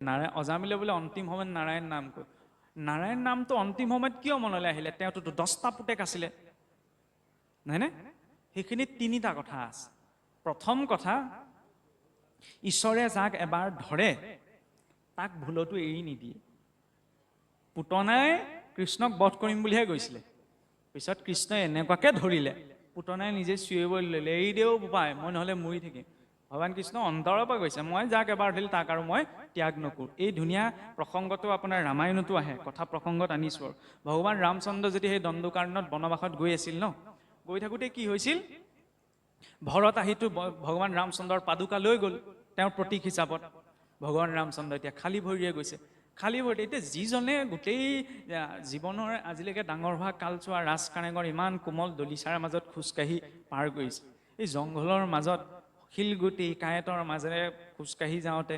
নাৰায়ণ অজামিলে বোলে অন্তিম সময়ত নাৰায়ণ নাম কয়। নাৰায়ণ নামটো অন্তিম সময়ত কিয় মনলৈ আহিলে? তেওঁতো 10টা পুতেক আছিলে, নহয়নে? সেইখিনিত 3টা কথা আছে। প্ৰথম কথা, ঈশ্বৰে যাক এবাৰ ধৰে তাক ভুলতো এৰি নিদিয়ে। পুতনাই কৃষ্ণক বধ কৰিম বুলিহে গৈছিলে, পিছত কৃষ্ণই এনেকুৱাকে ধৰিলে পুতনাই নিজে চিঞৰিব ল'লে, এৰি দেও বোপাই, মই নহ'লে মৰি থাকিম। ভগৱান কৃষ্ণ অন্তৰৰ পৰা কৈছে, মই যাক এবাৰ ধৰিল তাক আৰু মই ত্যাগ নকৰোঁ। এই ধুনীয়া প্ৰসংগটো আপোনাৰ ৰামায়ণতো আহে, কথা প্ৰসংগত আনিছোঁ আৰু। ভগৱান ৰামচন্দ্ৰ যেতিয়া সেই দণ্ডকাৰণ্যত বনবাসত গৈ আছিল ন, গৈ থাকোঁতে কি হৈছিল, ভৰত আহিটো ভগৱান ৰামচন্দ্ৰৰ পাদুকা লৈ গ'ল তেওঁৰ প্ৰতীক হিচাপত। ভগৱান ৰামচন্দ্ৰ এতিয়া খালী ভৰিৰে গৈছে, খালী ভৰিৰে। এতিয়া যিজনে গোটেই জীৱনৰ আজিলৈকে ডাঙৰ হোৱা কালচোৱা ৰাজ কাৰেঙৰ ইমান কোমল দলিচাৰ মাজত খোজকাঢ়ি পাৰ কৰিছে, এই জংঘলৰ মাজত শিলগুটি কাঁইটৰ মাজেৰে খোজকাঢ়ি যাওঁতে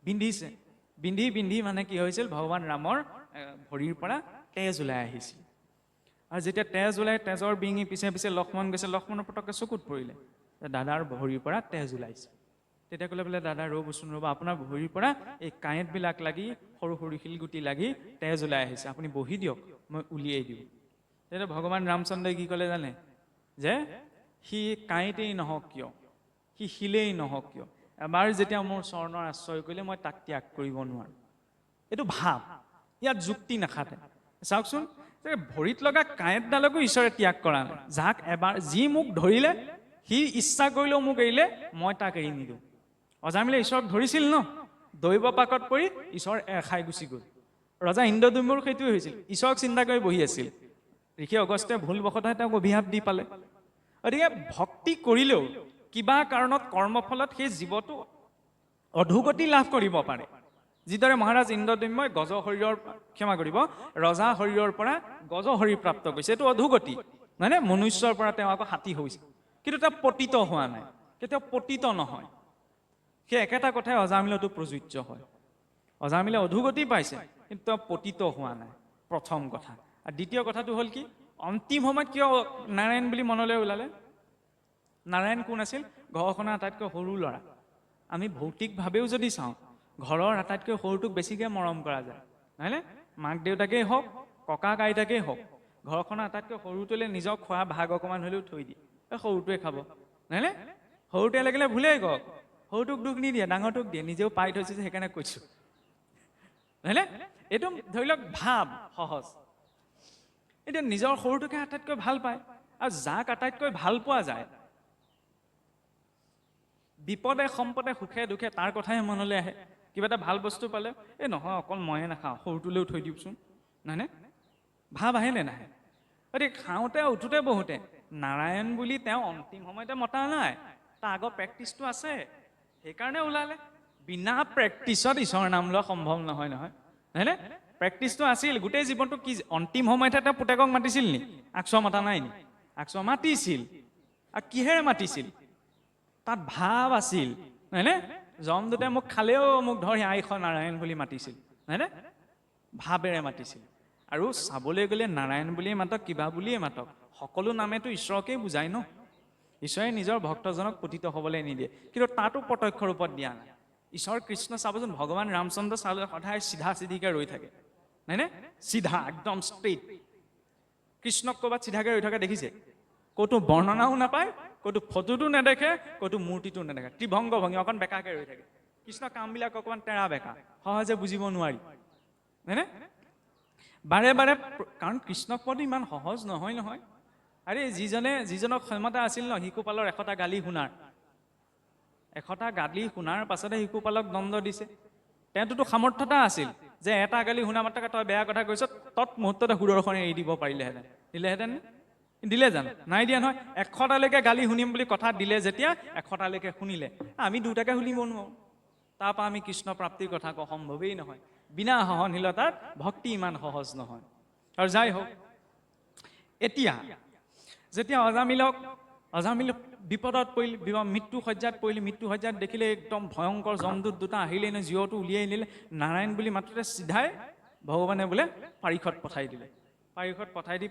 বিন্ধিছে, বিন্ধি মানে কি হৈছিল, ভগৱান ৰামৰ ভৰিৰ পৰা তেজ ওলাই আহিছিল। আৰু যেতিয়া তেজ ওলাই, তেজৰ বিঙি পিছে পিছে লক্ষ্মণ গৈছে, লক্ষ্মণৰ পটককে চকুত পৰিলে দাদাৰ ভৰিৰ পৰা তেজ ওলাইছে। তেতিয়া ক'লে বোলে, দাদা ৰ'বচোন ৰ'ব, আপোনাৰ ভৰিৰ পৰা এই কাঁইটবিলাক লাগি সৰু সৰু শিলগুটি লাগি তেজ ওলাই আহিছে, আপুনি বহি দিয়ক, মই উলিয়াই দিওঁ। তেতিয়া ভগৱান ৰামচন্দ্ৰই কি ক'লে জানে, যে সি কাঁইটেই নহওক কিয়, সি শিলেই নহওক কিয়, এবাৰ যেতিয়া মোৰ চৰণৰ আশ্ৰয় কৰিলে মই তাক ত্যাগ কৰিব নোৱাৰো। এইটো ভাৱ, ইয়াত যুক্তি নাখাতে। চাওকচোন, ভৰিত লগা কাঁইটডালকো ঈশ্বৰে ত্যাগ কৰা নাই। যাক এবাৰ, যি মোক ধৰিলে সি ইচ্ছা কৰিলেও মোক এৰিলে, মই তাক এৰি নিদিওঁ। অজামিলে ঈশ্বৰক ধৰিছিল ন, দৈৱ পাকত পৰি ঈশ্বৰ খাই গুচি গ'ল। ৰজা ইন্দ্ৰদ্যুম্নৰ সেইটোৱে হৈছিল, ঈশ্বৰক চিন্তা কৰি বহি আছিল। ঋষি অগস্ত্যে ভুলবশতঃ তেওঁক অভিশাপ দি পালে। গতিকে ভক্তি কৰিলেও কিবা কাৰণত কৰ্মফলত সেই জীৱটো অধোগতি লাভ কৰিব পাৰে। যিদৰে মহাৰাজ ইন্দ্ৰদ্যুম্নই গজ শৰীৰৰ, ক্ষমা কৰিব, ৰজা শৰীৰৰ পৰা গজ শৰীৰ প্ৰাপ্ত কৰিছে, এইটো অধোগতি, মানে মনুষ্যৰ পৰা তেওঁ আকৌ হাতী হৈছে, কিন্তু তেওঁ পতিত হোৱা নাই, কেতিয়াও পতিত নহয়। সেই একেটা কথাই অজামিলতো প্ৰযোজ্য হয়। অজামিলে অধোগতি পাইছে, কিন্তু তেওঁ পতিত হোৱা নাই, প্ৰথম কথা। আৰু দ্বিতীয় কথাটো হ'ল কি, অন্তিম সময়ত কিয় নাৰায়ণ বুলি মনলৈ ওলালে? নাৰায়ণ কোন আছিল? ঘৰখনৰ আটাইতকৈ সৰু ল'ৰা। আমি ভৌতিকভাৱেও যদি চাওঁ, ঘৰৰ আটাইতকৈ সৰুটোক বেছিকৈ মৰম কৰা যায়, নহয়নে? মাক দেউতাকেই হওক, ককাক আইতাকেই হওক, ঘৰখনৰ আটাইতকৈ সৰুটোলৈ নিজৰ খোৱা ভাগ অকণমান হ'লেও থৈ দিয়ে, সৰুটোৱে খাব, নহয়নে? সৰুটোৱে লাগিলে ভুলেই কওক, সৰুটোক দুখ নিদিয়ে, ডাঙৰটোক দিয়ে, নিজেও পাই থৈছে যে সেইকাৰণে কৈছোঁ, নহয়নে? এইটো ধৰি লওক ভাৱ সহজ। এতিয়া নিজৰ সৰুটোকে আটাইতকৈ ভাল পায়, আৰু যাক আটাইতকৈ ভাল পোৱা যায়, বিপদে সম্পদে সুখে দুখে তাৰ কথাহে মনলৈ আহে। কিবা এটা ভাল বস্তু পালে, এই নহয় অকল ময়ে নাখাওঁ, সৰুটোলৈও থৈ দিওকচোন, নহয়নে? ভাৱ আহে নে নাহে? গতিকে খাওঁতে উঠোতে বহুতে নাৰায়ণ বুলি তেওঁ অন্তিম সময়তে মতা নাই, তাৰ আগৰ প্ৰেক্টিচটো আছে, সেইকাৰণে ওলালে। বিনা প্ৰেক্টিচত ঈশ্বৰৰ নাম লোৱা সম্ভৱ নহয়, নহয়নে? প্ৰেক্টিচটো আছিল, গোটেই জীৱনটো কি অন্তিম সময়তহে তেওঁ পুতেকক মাতিছিল নি? আকচৰ মতা নাই নি? আকচৰ মাতিছিল। আৰু কিহেৰে মাতিছিল? তাত ভাৱ আছিল, নহয়নে? যমদূতে মোক খালেও মোক ধৰি আইষ নাৰায়ণ বুলি মাতিছিল, নহয়নে? ভাৱেৰে মাতিছিল। আৰু চাবলৈ গ'লে নাৰায়ণ বুলিয়ে মাতক, কিবা বুলিয়ে মাতক, সকলো নামেতো ঈশ্বৰকেই বুজায় ন। ঈশ্বৰে নিজৰ ভক্তজনক পতিত হ'বলৈ নিদিয়ে, কিন্তু তাতো প্ৰত্যক্ষ ৰূপত দিয়া নাই। ঈশ্বৰ কৃষ্ণ চাবচোন, ভগৱান ৰামচন্দ্ৰ চালে সদায় চিধা চিধিকে ৰৈ থাকে, নহয়নে? চিধা, একদম ষ্ট্ৰেইট। কৃষ্ণক ক'ৰবাত চিধাকে ৰৈ থকা দেখিছে? ক'তো বৰ্ণনাও নাপায়, ক'তো ফটোটো নেদেখে, ক'তো মূৰ্তিটো নেদেখে, ত্ৰিভংগ ভংগী, অকণ বেকাকে ৰৈ থাকে। কৃষ্ণ কামবিলাক অকণমান তেৰা বেকা, সহজে বুজিব নোৱাৰি, হয়নে? বাৰে বাৰে, কাৰণ কৃষ্ণক পোৱাটো ইমান সহজ নহয় নহয়। আৰে যিজনৰ ক্ষমতা আছিল ন, শিশুপালৰ 100টা গালি শুনাৰ, 100টা গালি শুনাৰ পাছতে শিশুপালক দণ্ড দিছে। তেওঁতোতো সামৰ্থ্যতা আছিল যে এটা গালি শুনা মাত্ৰকে তই বেয়া কথা কৈছ, তৎমুহূৰ্ততে সুদৰ্শনে এৰি দিব পাৰিলেহেঁতেন, দিলেহেঁতেন? দিলে জানো? নাই দিয়া নহয়। 100টালৈকে গালি শুনিম বুলি কথা দিলে যেতিয়া 100টালৈকে শুনিলে, আমি 2টাকে শুনিব নোৱাৰো, তাৰপৰা আমি কৃষ্ণ প্ৰাপ্তিৰ কথা কোৱা সম্ভৱেই নহয়। বিনা সহনশীলতাত ভক্তি ইমান সহজ নহয়। আৰু যাই হওক, এতিয়া যেতিয়া অজামিল বিপদত পৰিল, মৃত্যু সজ্জাত পৰিল, মৃত্যু সজ্জাত দেখিলে একদম ভয়ংকৰ যমদূত 2টা আহিলে নে, জীৱটো উলিয়াই নিলে, নাৰায়ণ বুলি মাতোতে চিধাই ভগৱানে বোলে পাৰিষদ পঠাই দিলে। পাৰিষদ পঠাই দি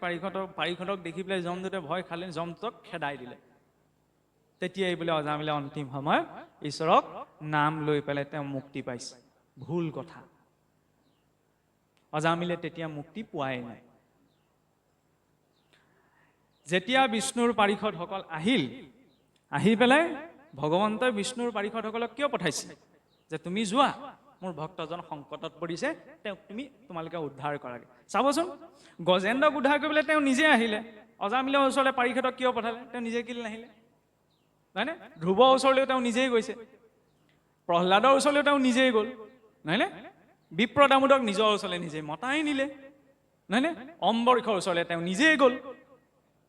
পাৰিষদক দেখি পেলাই যমদূতে ভয় খালে, যমদূতক খেদাই দিলে। তেতিয়াই বোলে অজামিলে অন্তিম সময়ত ঈশ্বৰক নাম লৈ পেলাই তেওঁ মুক্তি পাইছে। ভুল কথা। অজামিলে তেতিয়া মুক্তি পোৱাই নাই। যেতিয়া বিষ্ণুৰ পাৰিষদসকল আহিল, আহি পেলাই ভগৱন্তই বিষ্ণুৰ পাৰিষদসকলক কিয় পঠাইছে? যে তুমি যোৱা, মোৰ ভক্তজন সংকটত পৰিছে, তেওঁক তোমালোকে উদ্ধাৰ কৰাগে। চাবচোন, গজেন্দ্ৰক উদ্ধাৰ কৰিবলৈ তেওঁ নিজে আহিলে। অজামিলৰ ওচৰলৈ পাৰিষদক কিয় পঠালে? তেওঁ নিজে কেলৈ নাহিলে? নহয়নে? ধ্ৰুৱৰ ওচৰলৈও তেওঁ নিজেই গৈছে, প্ৰহ্লাদৰ ওচৰলৈও তেওঁ নিজেই গ'ল, নহয়নে? বিপ্ৰ দামোদৰক নিজৰ ওচৰলৈ নিজে মতাই নিলে, নহয়নে? অম্বৰীষৰ ওচৰলৈ তেওঁ নিজেই গ'ল।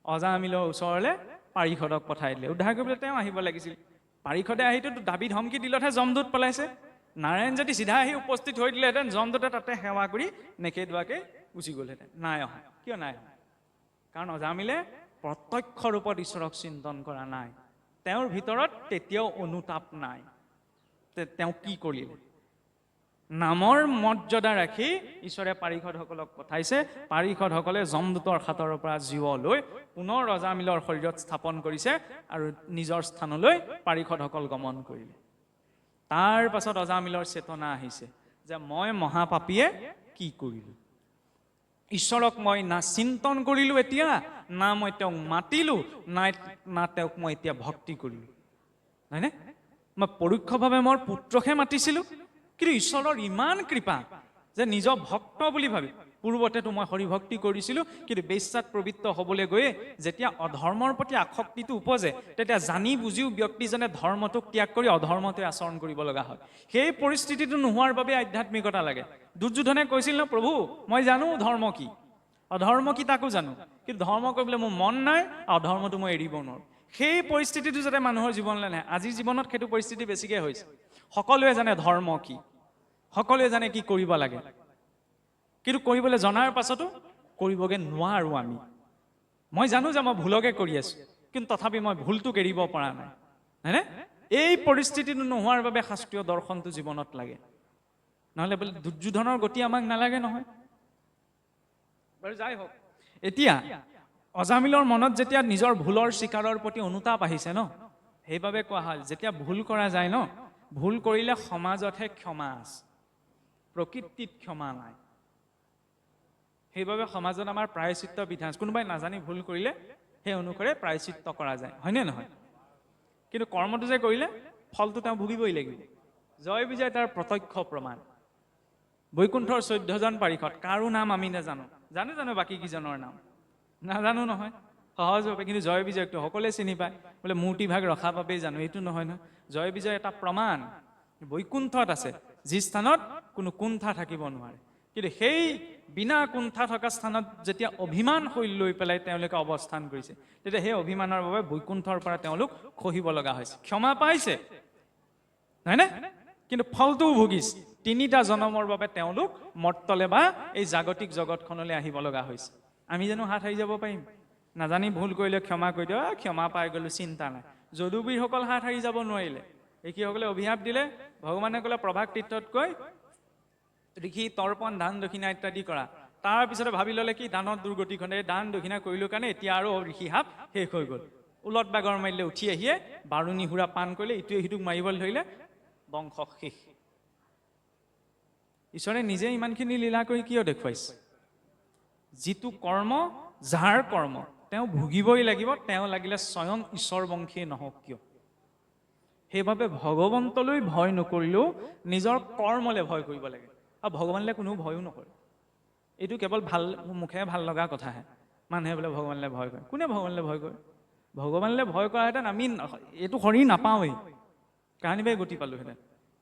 অজামিলৰ ওচৰলৈ পাৰিষদক পঠাই দিলে, উদ্ধাৰ কৰিবলৈ তেওঁ আহিব লাগিছিল। পাৰিষদে আহিতো দাবী ধমকি দিলতহে যমদূত পলাইছে। নাৰায়ণ যদি চিধা আহি উপস্থিত হৈ দিলেহেঁতেন, যমদূতে তাতে সেৱা কৰি নেখেদুৱাকে গুচি গ'লহেঁতেন। নাই অহা। কিয় নাই অহা? কাৰণ অজামিলে প্ৰত্যক্ষ ৰূপত ঈশ্বৰক চিন্তন কৰা নাই। তেওঁৰ ভিতৰত তেতিয়াও অনুতাপ নাই। তেওঁ কি কৰিলে? নামৰ মৰ্যাদা ৰাখি ঈশ্বৰে পাৰিষদসকলক পঠাইছে। পাৰিষদসকলে যমদূতৰ হাতৰ পৰা জীৱ লৈ পুনৰ অজামিলৰ শৰীৰত স্থাপন কৰিছে আৰু নিজৰ স্থানলৈ পাৰিষদসকল গমন কৰিলে। তাৰ পাছত অজামিলৰ চেতনা আহিছে যে মই মহাপাপীয়ে কি কৰিলো? ঈশ্বৰক মই না চিন্তন কৰিলো এতিয়া, না মই তেওঁক মাতিলো, না তেওঁক মই এতিয়া ভক্তি কৰিলো। হয়নে? মই পৰোক্ষভাৱে মোৰ পুত্ৰকহে মাতিছিলো, কিন্তু ঈশ্বৰৰ ইমান কৃপা যে নিজৰ ভক্ত বুলি ভাবি, পূৰ্বতেতো মই হৰিভক্তি কৰিছিলো, কিন্তু বেশ্যাত প্ৰবৃত্ত হ'বলৈ গৈয়ে যেতিয়া অধৰ্মৰ প্ৰতি আসক্তিটো উপজে, তেতিয়া জানি বুজিও ব্যক্তিজনে ধৰ্মটোক ত্যাগ কৰি অধৰ্মতে আচৰণ কৰিব লগা হয়। সেই পৰিস্থিতিটো নোহোৱাৰ বাবে আধ্যাত্মিকতা লাগে। দুৰ্যোধনে কৈছিল ন, প্ৰভু মই জানো ধৰ্ম কি, অধৰ্ম কি তাকো জানো, কিন্তু ধৰ্ম কৰিবলৈ মোৰ মন নাই, অধৰ্মটো মই এৰিব নোৱাৰো। সেই পৰিস্থিতিটো যাতে মানুহৰ জীৱনলৈ নাহে। আজিৰ জীৱনত সেইটো পৰিস্থিতি বেছিকৈ হৈছে। সকলোৱে জানে ধৰ্ম কি, সকলোৱে জানে কি কৰিব লাগে, কিন্তু কৰিবলৈ জনাৰ পাছতো কৰিবগৈ নোৱাৰো আমি। মই জানো যে মই ভুলকে কৰি আছো, কিন্তু তথাপি মই ভুলটোক এৰিব পৰা নাই। হয়নে? এই পৰিস্থিতিটো নোহোৱাৰ বাবে শাস্ত্ৰীয় দৰ্শনটো জীৱনত লাগে। নহ'লে বোলে দুৰ্যোধনৰ গতি আমাক নালাগে নহয়। বাৰু যাই হওক, এতিয়া অজামিলৰ মনত যেতিয়া নিজৰ ভুলৰ স্বীকাৰৰ প্ৰতি অনুতাপ আহিছে ন, সেইবাবে কোৱা হয় যেতিয়া ভুল কৰা যায় ন, ভুল কৰিলে সমাজতহে ক্ষমা আছে, প্ৰকৃতিত ক্ষমা নাই। সেইবাবে সমাজত আমাৰ প্ৰায়শ্চিত্ত বিধান, কোনোবাই নাজানি ভুল কৰিলে সেই অনুসাৰে প্ৰায়শ্চিত্ত কৰা যায়, হয়নে নহয়? কিন্তু কৰ্মটো যে কৰিলে ফলটো তেওঁ ভুগিবই লাগিব। জয় বিজয় তাৰ প্ৰত্যক্ষ প্ৰমাণ। বৈকুণ্ঠৰ 14জন পাৰিষদ, কাৰো নাম আমি নাজানো। জানো বাকী কেইজনৰ নাম? নাজানো নহয়, সহজভাৱে। কিন্তু জয় বিজয়কটো সকলোৱে চিনি পায়। বোলে মূৰ্তিভাগ ৰখা বাবেই জানো, এইটো নহয় নহয়। জয় বিজয় এটা প্ৰমাণ বৈকুণ্ঠত আছে, যি স্থানত কোনো কুণ্ঠা থাকিব নোৱাৰে। কিন্তু সেই বিনা কুণ্ঠা থকা স্থানত যেতিয়া অভিমান শৈল লৈ পেলাই তেওঁলোকে অৱস্থান কৰিছে, তেতিয়া সেই অভিমানৰ বাবে বৈকুণ্ঠৰ পৰা তেওঁলোক খহিব লগা হৈছে। ক্ষমা পাইছে, হয়নে? কিন্তু ফলটোও ভুগিছে। 3টা জনমৰ বাবে তেওঁলোক মৰ্তলে বা এই জাগতিক জগতখনলৈ আহিব লগা হৈছে। আমি জানো হাত সাৰি যাব পাৰিম? নাজানি ভুল কৰিলে ক্ষমা কৰি দিওঁ, ক্ষমা পাই গ'লো, চিন্তা নাই। যদুবীৰসকল হাত সাৰি যাব নোৱাৰিলে। ঋষিসকলে অভিশাপ দিলে। ভগৱানে ক'লে প্ৰভাস তীৰ্থতকৈ ঋষি তৰ্পণ দান দক্ষিণা ইত্যাদি কৰা। তাৰ পিছতে ভাবি ল'লে কি দানত দুৰ্গতিখনে দান দক্ষিণা কৰিলো কাৰণে এতিয়া আৰু ঋষি সাপ শেষ হৈ গ'ল। উলট বাগৰ মাৰিলে, উঠি আহিয়ে বাৰুণী সুৰা পান কৰিলে, ইটোৱে সিটোক মাৰিবলৈ ধৰিলে, বংশ শেষ। ঈশ্বৰে নিজে ইমানখিনি লীলা কৰি কিয় দেখুৱাইছে? যিটো কৰ্ম যাৰ কৰ্ম তেওঁ ভুগিবই লাগিব, তেওঁ লাগিলে স্বয়ং ঈশ্বৰ বংশী নহওক কিয়। সেইবাবে ভগৱন্তলৈ ভয় নকৰিলেও নিজৰ কৰ্মলৈ ভয় কৰিব লাগে। আৰু ভগৱানলৈ কোনো ভয়ো নকৰে। এইটো কেৱল ভাল মুখে ভাল লগা কথাহে। মানুহে বোলে ভগৱানলৈ ভয় কৰে। কোনে ভগৱানলৈ ভয় কৰে? ভগৱানলৈ ভয় কৰাহেঁতেন আমি এইটো শৰীৰ নাপাওঁৱেই, কাহানিবাই গতি পালোহেঁতেন।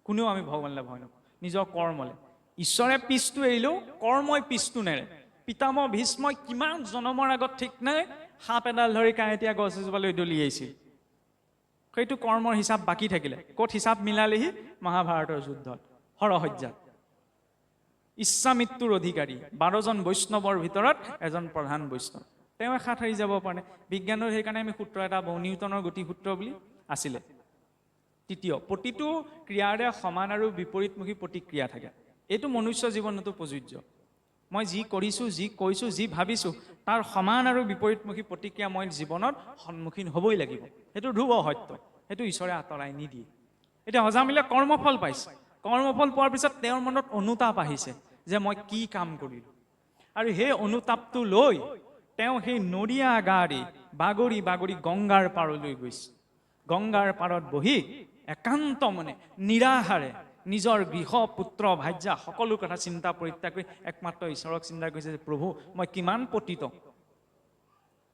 কোনেও আমি ভগৱানলৈ ভয় নকৰোঁ, নিজৰ কৰ্মলৈ। ঈশ্বৰে পিছটো এৰিলেও কৰ্মই পিছটো নেৰে। পিতামহ ভীষ্মই কিমান জনমৰ আগত ঠিক নাই সাপ এডাল ধৰি কাঁইটীয়া গছ এজোপালৈ দলিয়াইছিল। সেইটো কৰ্মৰ হিচাপ বাকী থাকিলে। ক'ত হিচাপ মিলালেহি? মহাভাৰতৰ যুদ্ধত, হৰসজ্জাত। ইচ্ছামৃত্যুৰ অধিকাৰী 12জন বৈষ্ণৱৰ ভিতৰত এজন প্ৰধান বৈষ্ণৱ, তেওঁ হাত সাৰি যাব পাৰে। বিজ্ঞানৰ সেইকাৰণে আমি সূত্ৰ এটা পাওঁ, নিউটনৰ গতিসূত্ৰ বুলি আছিলে। তৃতীয়, প্ৰতিটো ক্ৰিয়াৰে সমান আৰু বিপৰীতমুখী প্ৰতিক্ৰিয়া থাকে। এইটো মনুষ্য জীৱনতো প্ৰযোজ্য। মই যি কৰিছোঁ, যি কৈছোঁ, যি ভাবিছোঁ, তাৰ সমান আৰু বিপৰীতমুখী প্ৰতিক্ৰিয়া মই জীৱনত সন্মুখীন হ'বই লাগিব। সেইটো ধ্ৰুৱ সত্য, সেইটো ঈশ্বৰে আঁতৰাই নিদিয়ে। এতিয়া অজামিলে কৰ্মফল পাইছে, কৰ্মফল পোৱাৰ পিছত তেওঁৰ মনত অনুতাপ আহিছে যে মই কি কাম কৰিলোঁ। আৰু সেই অনুতাপটো লৈ তেওঁ সেই নৰিয়া গাড়ী বাগৰি বাগৰি গংগাৰ পাৰলৈ গৈছে। গংগাৰ পাৰত বহি একান্ত মনে নিৰাহাৰে নিজৰ গৃহ পুত্ৰ ভাৰ্যা সকলো কথা চিন্তা পৰিত্যাগ কৰি একমাত্ৰ ঈশ্বৰক চিন্তা কৰিছে যে প্ৰভু মই কিমান পতিত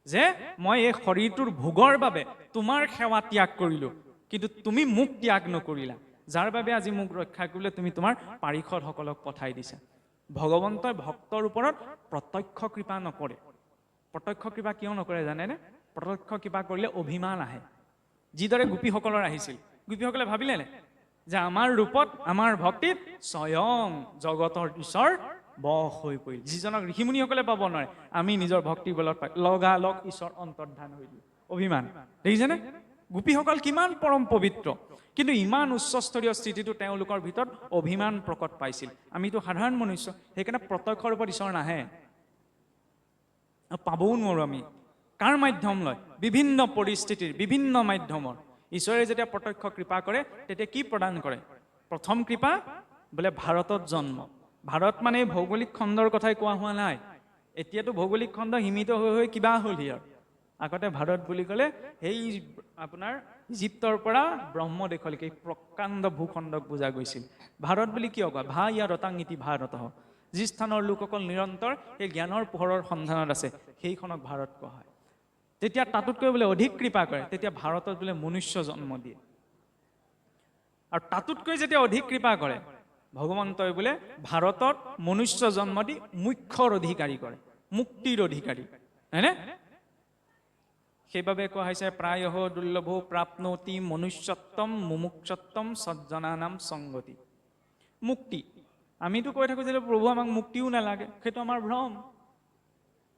যে মই এই শৰীৰটোৰ ভোগৰ বাবে তোমাৰ সেৱা ত্যাগ কৰিলোঁ, কিন্তু তুমি মোক ত্যাগ নকৰিলা, যাৰ বাবে আজি মোক ৰক্ষা কৰিলে তুমি তোমাৰ পাৰিষদসকলক পঠাই দিছা। ভগৱন্তই ভক্তৰ ওপৰত প্ৰত্যক্ষ কৃপা নকৰে। প্ৰত্যক্ষ কৃপা কিয় নকৰে জানেনে? প্ৰত্যক্ষ কৃপা কৰিলে অভিমান আহে। যিদৰে গোপীসকলৰ আহিছিল, গোপীসকলে ভাবিলে নে যে আমাৰ ৰূপত আমাৰ ভক্তিত স্বয়ং জগতৰ ঈশ্বৰ বশ হৈ পৰিল, যিজনক ঋষিমুনিসকলে পাব নোৱাৰে আমি নিজৰ ভক্তিৰ বলত পাই লগালগ ঈশ্বৰ অন্তৰ্ধান হৈ দিল। অভিমান দেখিছেনে? গোপীসকল কিমান পৰম পবিত্ৰ, কিন্তু ইমান উচ্চস্তৰীয় স্থিতিটো তেওঁলোকৰ ভিতৰত অভিমান প্ৰকট পাইছিল। আমিতো সাধাৰণ মনুষ্য, সেইকাৰণে প্ৰত্যক্ষ ৰূপত ঈশ্বৰ নাহে, পাবও নোৱাৰো আমি। কাৰ মাধ্যম লয়? বিভিন্ন পৰিস্থিতিৰ বিভিন্ন মাধ্যমৰ ঈশ্বৰে যেতিয়া প্ৰত্যক্ষ কৃপা কৰে তেতিয়া কি প্ৰদান কৰে? প্ৰথম কৃপা বোলে ভাৰতত জন্ম। ভাৰত মানে ভৌগোলিক খণ্ডৰ কথাই কোৱা হোৱা নাই। এতিয়াতো ভৌগোলিক খণ্ড সীমিত হৈ হৈ কিবা হ'ল হিয়াৰ। আগতে ভাৰত বুলি ক'লে সেই আপোনাৰ ইজিপ্তৰ পৰা ব্ৰহ্মদেশলৈকে প্ৰকাণ্ড ভূখণ্ডক বুজা গৈছিল। ভাৰত বুলি কিয় কয়? ভা ইয়া ৰতাং ইতি ভাৰত, যি স্থানৰ লোকসকল নিৰন্তৰ সেই জ্ঞানৰ পোহৰৰ সন্ধানত আছে সেইখনক ভাৰত কোৱা হয়। তেতিয়া তাতোতকৈ বোলে অধিক কৃপা কৰে, তেতিয়া ভাৰতত বোলে মনুষ্য জন্ম দিয়ে। আৰু তাতোতকৈ যেতিয়া অধিক কৃপা কৰে ভগৱন্তই বোলে ভাৰতত মনুষ্য জন্ম দি মুখ্যৰ অধিকাৰী কৰে, মুক্তিৰ অধিকাৰী, হয়নে? সেইবাবে কোৱা হৈছে প্ৰায় দুৰ্লভ প্ৰাপ্নতি মনুষ্যত্বম মুমুক্ষত্বম সজ্জনানাম সংগতি। মুক্তি আমিতো কৈ থাকো যে প্ৰভু আমাক মুক্তিও নালাগে, সেইটো আমাৰ ভ্ৰম।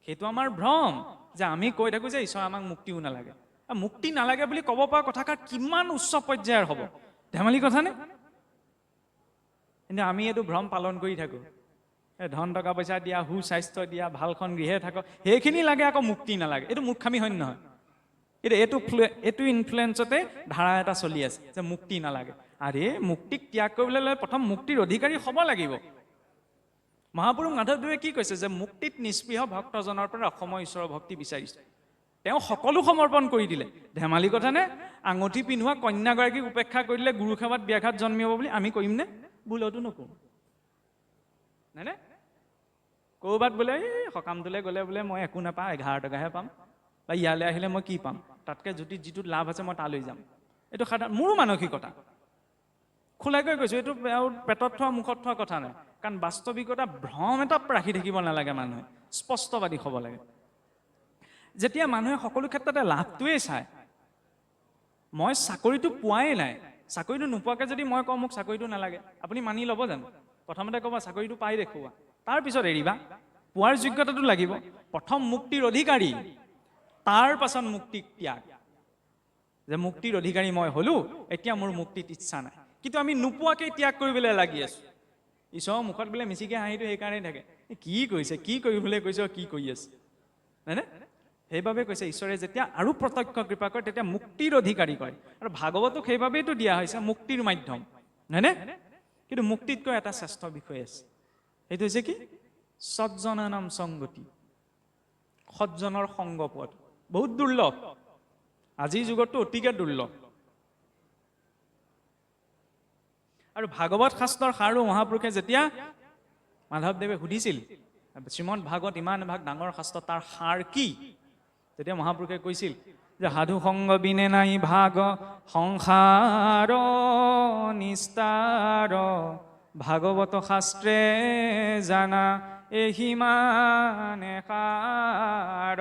সেইটো আমাৰ ভ্ৰম যে আমি কৈ থাকো যে ঈশ্বৰ আমাক মুক্তিও নালাগে। মুক্তি নালাগে বুলি ক'ব পৰা কথাষাৰ কিমান উচ্চ পৰ্যায়ৰ হ'ব, ধেমালি কথা নে? কিন্তু আমি এইটো ভ্ৰম পালন কৰি থাকো। ধন টকা পইচা দিয়া, সুস্বাস্থ্য দিয়া, ভালখন গৃহে থাকক, সেইখিনি লাগে, আকৌ মুক্তি নালাগে। এইটো মূৰ্খামি হয় নহয়? এইটো ইনফ্লুৱেঞ্চতে ধাৰা এটা চলি আছে যে মুক্তি নালাগে। আৰে মুক্তিক ত্যাগ কৰিবলৈ হ'লে প্ৰথম মুক্তিৰ অধিকাৰী হ'ব লাগিব। মহাপুৰুষ মাধৱদেৱে কি কৈছে যে মুক্তিত নিস্পৃহ ভক্তজনৰ পৰা অসমৰ ঈশ্বৰৰ ভক্তি বিচাৰিছে। তেওঁ সকলো সমৰ্পণ কৰি দিলে, ধেমালি কথা নে? আঙুঠি পিন্ধোৱা কন্যাগৰাকীক উপেক্ষা কৰি দিলে গুৰু সেৱাত ব্যাঘাত জন্মিব বুলি আমি কৰিম নে? ভুলতো নকৰোঁ, নাই নে? ক'ৰবাত বোলে সকামটোলৈ গ'লে বোলে মই একো নাপাওঁ, 11 টকাহে পাম, বা ইয়ালৈ আহিলে মই কি পাম, তাতকৈ যিটোত লাভ আছে মই তালৈ যাম। এইটো সাধাৰণ মোৰো মানসিকতা, খোলাকৈ কৈছোঁ। এইটো পেটত থোৱা মুখত থোৱা কথা নাই, কাৰণ বাস্তৱিকতা ভ্ৰম এটা ৰাখি থাকিব নালাগে। মানুহে স্পষ্টবাদী হ'ব লাগে। যেতিয়া মানুহে সকলো ক্ষেত্ৰতে লাভটোৱেই চায়, মই চাকৰিটো পোৱাই নাই, চাকৰিটো নোপোৱাকৈ যদি মই কওঁ মোক চাকৰিটো নালাগে, আপুনি মানি ল'ব জানো? প্ৰথমতে ক'ব চাকৰিটো পাই দেখুওৱা, তাৰপিছত এৰিবা। পোৱাৰ যোগ্যতাটো লাগিব। প্ৰথম মুক্তিৰ অধিকাৰী, তাৰ পাছত মুক্তিক ত্যাগ। যে মুক্তিৰ অধিকাৰী মই হলো, এতিয়া মোৰ মুক্তিত ইচ্ছা নাই, কিন্তু আমি নোপোৱাকৈ ত্যাগ কৰিবলৈ লাগি আছো। ঈশ্বৰৰ মুখত বোলে মিছিকে হাঁহিটো সেইকাৰণেই থাকে, কি কৈছে, কি কৰিবলৈ কৈছে, কি কৰি আছে, হয়নে? সেইবাবে কৈছে ঈশ্বৰে যেতিয়া আৰু প্ৰত্যক্ষ কৃপা কৰে তেতিয়া মুক্তিৰ অধিকাৰী কৰে। আৰু ভাগৱতক সেইবাবেইতো দিয়া হৈছে মুক্তিৰ মাধ্যম, হয়নে? কিন্তু মুক্তিতকৈ এটা শ্ৰেষ্ঠ বিষয় আছে, সেইটো হৈছে কি? সজ্জনানাম সংগতি। সজ্জনৰ সংগ পোৱাটো বহুত দুৰ্লভ, আজিৰ যুগতটো অতিকে দুৰ্লভ। আৰু ভাগৱত শাস্ত্ৰৰ সাৰো মহাপুৰুষে যেতিয়া মাধৱদেৱে সুধিছিল শ্ৰীমদ ভাগৱত ইমান ভাগ ডাঙৰ শাস্ত্ৰ, তাৰ সাৰ কি? তেতিয়া মহাপুৰুষে কৈছিল যে সাধু সংগ বিনে নাই ভাগ সংসাৰ নিস্তাৰ, ভাগৱত শাস্ত্ৰে জানা এহিমানে সাৰ।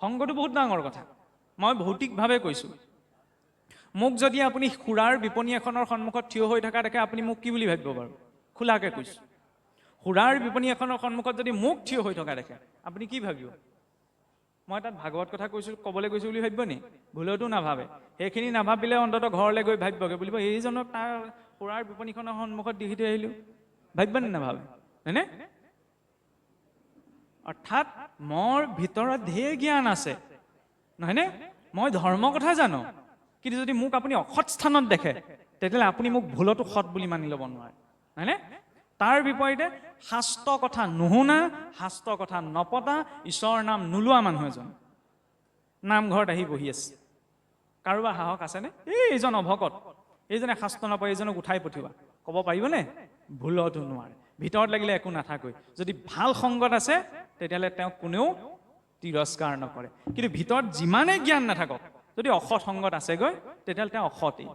সংগটো বহুত ডাঙৰ কথা। মই ভৌতিকভাৱে কৈছোঁ, মোক যদি আপুনি সুৰাৰ বিপণী এখনৰ সন্মুখত থিয় হৈ থকা দেখে, আপুনি মোক কি বুলি ভাবিব বাৰু? খোলাকৈ কৈছোঁ, সুৰাৰ বিপণী এখনৰ সন্মুখত যদি মোক থিয় হৈ থকা দেখে আপুনি কি ভাবিব? মই তাত ভাগৱত কথা কৈছোঁ, ক'বলৈ গৈছোঁ বুলি ভাবিব নি? ভুলতো নাভাবে। সেইখিনি নাভাবিলে অন্ততঃ ঘৰলৈ গৈ ভাবিবগৈ, বুলিব এইজনক তাৰ সুৰাৰ বিপণীখনৰ সন্মুখত দেখি থৈ আহিলোঁ, ভাবিব নি? নাভাবে, হয়নে? অৰ্থাৎ মোৰ ভিতৰত ঢেৰ জ্ঞান আছে, নহয়নে? মই ধৰ্মৰ কথা জানো, কিন্তু যদি মোক আপুনি অসৎ স্থানত দেখে তেতিয়াহ'লে আপুনি মোক ভুলতো সৎ বুলি মানি ল'ব নোৱাৰে, হয়নে? তাৰ বিপৰীতে শাস্ত্ৰ কথা নুশুনা, শাস্ত্ৰ কথা নপতা, ঈশ্বৰৰ নাম নোলোৱা মানুহ এজন নামঘৰত আহি বহি আছে, কাৰোবাৰ সাহস আছেনে? এইজন অভকত, এইজনে শাস্ত্ৰ নপঢ়ে, এইজনক উঠাই পঠিওৱা, ক'ব পাৰিবনে? ভুলতো নোৱাৰে। ভিতৰত লাগিলে একো নাথাকৈ, যদি ভাল সংগত আছে তেতিয়াহ'লে তেওঁক কোনেও তিৰস্কাৰ নকৰে। কিন্তু ভিতৰত যিমানেই জ্ঞান নাথাকক, যদি অসৎ সংগত আছেগৈ তেতিয়াহ'লে তেওঁ অসতেই,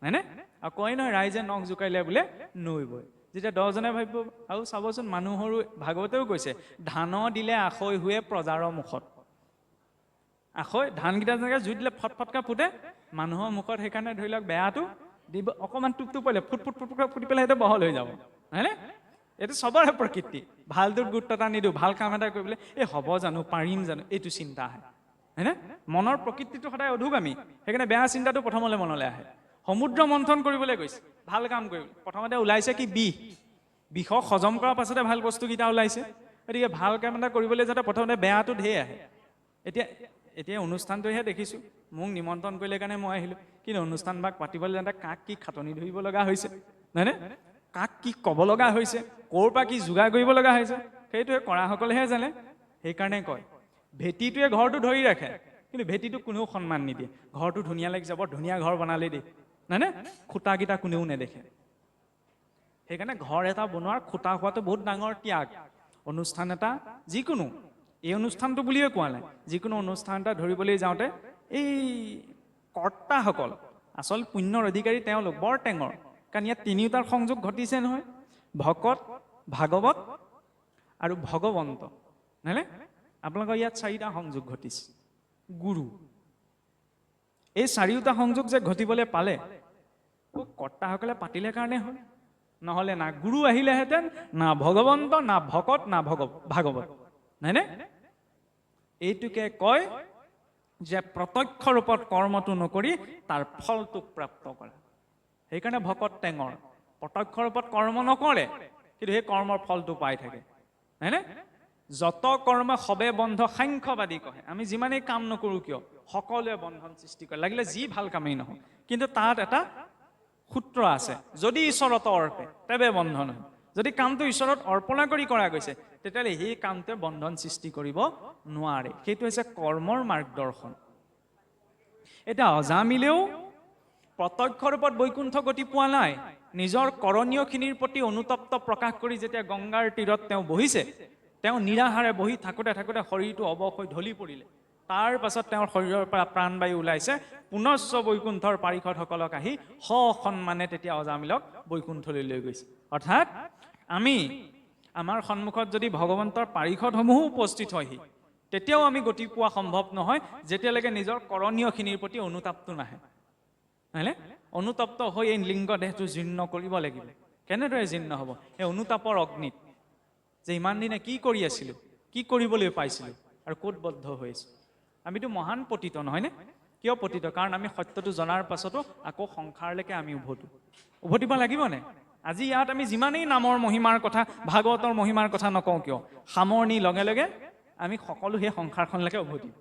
হয়নে? আৰু কয় নহয়, ৰাইজে নখ জোকাৰিলে বোলে নৈ বয়। যেতিয়া 10জনে ভাবিব, আৰু চাবচোন মানুহৰো ভাগৱতেও কৈছে, ধান দিলে আখৈ হুৱে প্ৰজাৰ মুখত। আখৈ ধানকেইটা যেনেকৈ জুই দিলে ফটফটকৈ ফুটে, মানুহৰ মুখত সেইকাৰণে ধৰি লওক বেয়াটো দিব, অকণমান টুপটুপ পৰিলে ফুট ফুট ফুট ফুটি পেলাই সেইটো বহল হৈ যাব, হয়নে? এইটো চবৰে প্ৰকৃতি। ভালটোত গুৰুত্ব এটা নিদিওঁ, ভাল কাম এটা কৰিবলৈ হ'ব জানো, পাৰিম জানো, এইটো চিন্তা আহে, হয়নে? মনৰ প্ৰকৃতিটো সদায় অধোগামী, সেইকাৰণে বেয়া চিন্তাটো প্ৰথমলৈ মনলৈ আহে। সমুদ্ৰ মন্থন কৰিবলৈ গৈছে, ভাল কাম কৰিবলৈ, প্ৰথমতে ওলাইছে কি বিষক হজম কৰাৰ পাছতে ভাল বস্তুকেইটা ওলাইছে। গতিকে ভাল কাম এটা কৰিবলৈ যাতে প্ৰথমতে বেয়াটো ঢেৰ আহে। এতিয়া অনুষ্ঠানটোহে দেখিছোঁ, মোক নিমন্ত্ৰণ কৰিলে কাৰণে মই আহিলোঁ, কিন্তু অনুষ্ঠান ভাগ পাতিবলৈ যাওঁতে কাক কি খাটনি ধৰিব লগা হৈছে, হয়নে? কাক কি ক'ব লগা হৈছে, ক'ৰ পৰা কি যোগাৰ কৰিব লগা হৈছে, সেইটোৱে কৰাসকলেহে জানে। সেইকাৰণে কয়, ভেটিটোৱে ঘৰটো ধৰি ৰাখে, কিন্তু ভেটিটোক কোনেও সন্মান নিদিয়ে। ঘৰটো ধুনীয়া লাগি যাব, ধুনীয়া ঘৰ বনালেই দেই, হয়নে? খুঁটাকেইটা কোনেও নেদেখে। সেইকাৰণে ঘৰ এটা বনোৱাৰ খুঁটা হোৱাটো বহুত ডাঙৰ ত্যাগ। অনুষ্ঠান এটা যিকোনো, এই অনুষ্ঠানটো বুলিয়ে কোৱা নাই, যিকোনো অনুষ্ঠান এটা ধৰিবলৈ যাওঁতে এই কৰ্তাসকল আচল পুণ্যৰ অধিকাৰী তেওঁলোক বৰ টেঙৰ, কাৰণ ইয়াত তিনিওটাৰ সংযোগ ঘটিছে নহয়, ভকত, ভাগৱত আৰু ভগৱন্ত, হয়নে? আপোনালোকৰ ইয়াত 4টা সংযোগ ঘটিছে। গুৰু, এই 4টা সংযোগ যে ঘটিবলৈ পালে কৰ্তাসকলে পাতিলে কাৰণে হয়, নহ'লে না গুৰু আহিলেহেঁতেন, না ভগৱন্ত, না ভকত, না ভাগৱত, হয়নে? এইটোকে কয় যে প্ৰত্যক্ষ ৰূপত কৰ্মটো নকৰি তাৰ ফলটোক প্ৰাপ্ত কৰা। সেইকাৰণে ভকত টেঙৰ, প্ৰত্যক্ষ ৰূপত কৰ্ম নকৰে, কিন্তু সেই কৰ্মৰ ফলটো পাই থাকে, হয়নে? যত কৰ্ম সবে বন্ধ সাংখ্যবাদী কয়, আমি যিমানেই কাম নকৰোঁ কিয় সকলোৱে বন্ধন সৃষ্টি কৰে, লাগিলে যি ভাল কামেই নহয়, কিন্তু তাত এটা সূত্ৰ আছে, যদি ঈশ্বৰত অৰ্পে তেবে বন্ধন হয়। যদি কামটো ঈশ্বৰত অৰ্পণা কৰি কৰা গৈছে তেতিয়াহ'লে সেই কামটোৱে বন্ধন সৃষ্টি কৰিব নোৱাৰে। সেইটো হৈছে কৰ্মৰ মাৰ্গদৰ্শন। এতিয়া অজামিলেও প্ৰত্যক্ষ ৰূপত বৈকুণ্ঠ গতি পোৱা নাই, নিজৰ কৰণীয়খিনিৰ প্ৰতি অনুতপ্ত প্ৰকাশ কৰি যেতিয়া গংগাৰ তীৰত তেওঁ বহিছে, তেওঁ নিৰাহাৰে বহি থাকোঁতে থাকোঁতে শৰীৰটো অৱশ হৈ ঢলি পৰিলে। তাৰ পাছত তেওঁৰ শৰীৰৰ পৰা প্ৰাণবায়ু ওলাইছে, পুনশ্চ বৈকুণ্ঠৰ পাৰিষদসকলক আহি সসন্মানে তেতিয়া অজামিলক বৈকুণ্ঠলৈ লৈ গৈছে। অৰ্থাৎ আমাৰ সন্মুখত যদি ভগৱন্তৰ পাৰিষদসমূহো উপস্থিত হয়হি, তেতিয়াও আমি গতি পোৱা সম্ভৱ নহয়, যেতিয়ালৈকে নিজৰ কৰণীয়খিনিৰ প্ৰতি অনুতাপটো নাহে, হয়নে? অনুতপ্ত হৈ এই লিংগ দেহটো জীৰ্ণ কৰিব লাগিব। কেনেদৰে জীৰ্ণ হ'ব? এই অনুতাপৰ অগ্নিত, যে ইমান দিনে কি কৰি আছিলোঁ, কি কৰিবলৈ পাইছিলোঁ আৰু ক'ত বদ্ধ হৈ আছোঁ। আমিতো মহান পতিত, নহয়নে? কিয় পতিত? কাৰণ আমি সত্যটো জনাৰ পাছতো আকৌ সংসাৰলৈকে আমি উভতিব লাগিবনে? আজি ইয়াত আমি যিমানেই নামৰ মহিমাৰ কথা, ভাগৱতৰ মহিমাৰ কথা নকওঁ কিয়, সামৰণিৰ লগে লগে আমি সকলো সেই সংসাৰখনলৈকে উভতিম,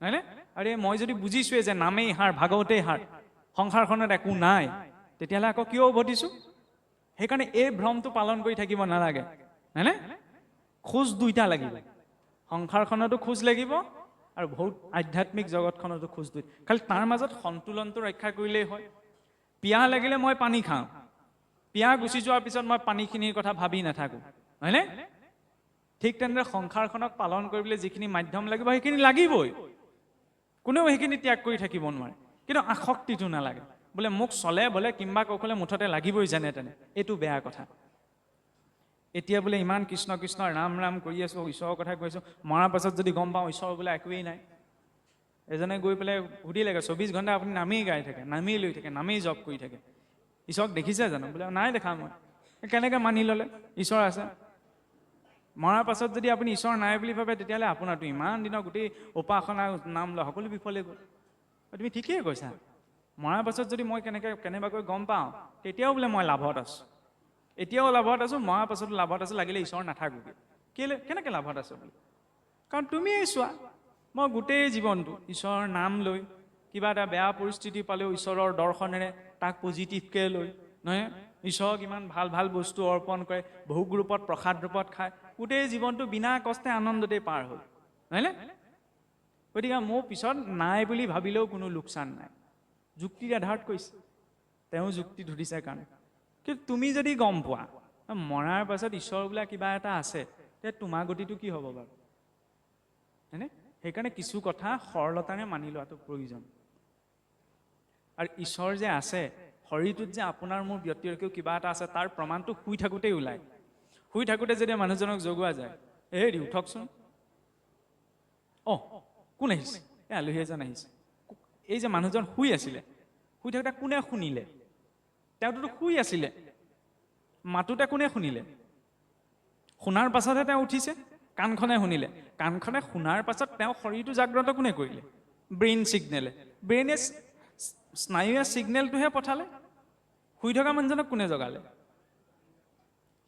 হয়নে? আৰে মই যদি বুজিছোৱে যে নামেই হাৰ, ভাগৱতেই হাৰ, সংসাৰখনত একো নাই, তেতিয়াহ'লে আকৌ কিয় উভতিছোঁ? সেইকাৰণে এই ভ্ৰমটো পালন কৰি থাকিব নালাগে, হয়নে? খোজ 2টা লাগিব, সংসাৰখনতো খোজ লাগিব আৰু বহুত আধ্যাত্মিক জগতখনতো খোজ 2। খালি তাৰ মাজত সন্তুলনটো ৰক্ষা কৰিলেই হয়। পিয়াহ লাগিলে মই পানী খাওঁ, পিয়াহ গুচি যোৱাৰ পিছত মই পানীখিনিৰ কথা ভাবি নাথাকোঁ, হয়নে? ঠিক তেনেদৰে সংসাৰখনক পালন কৰিবলৈ যিখিনি মাধ্যম লাগিব সেইখিনি লাগিবই, কোনেও সেইখিনি ত্যাগ কৰি থাকিব নোৱাৰে। কিন্তু আসক্তিটো নালাগে, বোলে মোক চলে বোলে কিম্বা কৌশলে মুঠতে লাগিবই যেনে তেনে, এইটো বেয়া কথা। এতিয়া বোলে ইমান কৃষ্ণ কৃষ্ণ ৰাম ৰাম কৰি আছোঁ, ঈশ্বৰৰ কথা কৈছোঁ, মৰাৰ পাছত যদি গম পাওঁ ঈশ্বৰৰ বোলে একোৱেই নাই। এজনে গৈ পেলাই সুধিলেগৈ, 24 ঘণ্টা আপুনি নামেই গাই থাকে, নামেই লৈ থাকে, নামেই জপ কৰি থাকে, ঈশ্বৰক দেখিছে জানো? বোলে নাই দেখা মই। কেনেকৈ মানি ল'লে ঈশ্বৰ আছে? মৰাৰ পাছত যদি আপুনি ঈশ্বৰ নাই বুলি ভাবে, তেতিয়াহ'লে আপোনাৰতো ইমান দিনৰ গোটেই উপাসনা নাম লোৱা সকলো বিফলে গ'ল। তুমি ঠিকেই কৈছা, মৰাৰ পাছত যদি মই কেনেবাকৈ গম পাওঁ, তেতিয়াও বোলে মই লাভত আছোঁ, এতিয়াও লাভত আছোঁ, মৰাৰ পাছতো লাভত আছোঁ, লাগিলে ঈশ্বৰ নাথাকোগৈ। কেনেকৈ লাভত আছোঁ বোলে? কাৰণ তুমিয়েই চোৱা, মই গোটেই জীৱনটো ঈশ্বৰৰ নাম লৈ কিবা এটা বেয়া পৰিস্থিতি পালেও ঈশ্বৰৰ দৰ্শনেৰে তাক পজিটিভকৈ লৈ, নহয় ঈশ্বৰক ইমান ভাল ভাল বস্তু অৰ্পণ কৰে, বহু গ্ৰুপত প্ৰসাদ ৰূপত খায়, গোটেই জীৱনটো বিনা কষ্টে আনন্দতেই পাৰ হ'ল, নহয়নে? গতিকে মোৰ পিছত নাই বুলি ভাবিলেও কোনো লোকচান নাই। যুক্তিৰ আধাৰত কৈছে, তেওঁ যুক্তি ধৰিছে কাৰণে। কিন্তু তুমি যদি গম পোৱা মৰাৰ পাছত ঈশ্বৰ বোলা কিবা এটা আছে, তেতিয়া তোমাৰ গতিটো কি হ'ব বাৰু? হয়নে? সেইকাৰণে কিছু কথা সৰলতাৰে মানি লোৱাটো প্ৰয়োজন। আৰু ঈশ্বৰ যে আছে, শৰীৰটোত যে আপোনাৰ মোৰ ব্যক্তিগত কিবা এটা আছে, তাৰ প্ৰমাণটো শুই থাকোঁতেই ওলায়। শুই থাকোঁতে যেতিয়া মানুহজনক জগোৱা যায়, হেৰি উঠকচোন, কোন আহিছে? এই আলহী এজন আহিছে। এই যে মানুহজন শুই আছিলে, শুই থাকোঁতে কোনে শুনিলে? তেওঁতো শুই আছিলে, মাতোতে কোনে শুনিলে? শুনাৰ পাছতহে তেওঁ উঠিছে, কাণখনে শুনিলে। কাণখনে শুনাৰ পাছত তেওঁ শৰীৰটো জাগ্ৰত কোনে কৰিলে? ব্ৰেইন ছিগনেলে। ব্ৰেইনে স্নায়ুৱে ছিগনেলটোহে পঠালে। শুই থকা মানুহজনক কোনে জগালে?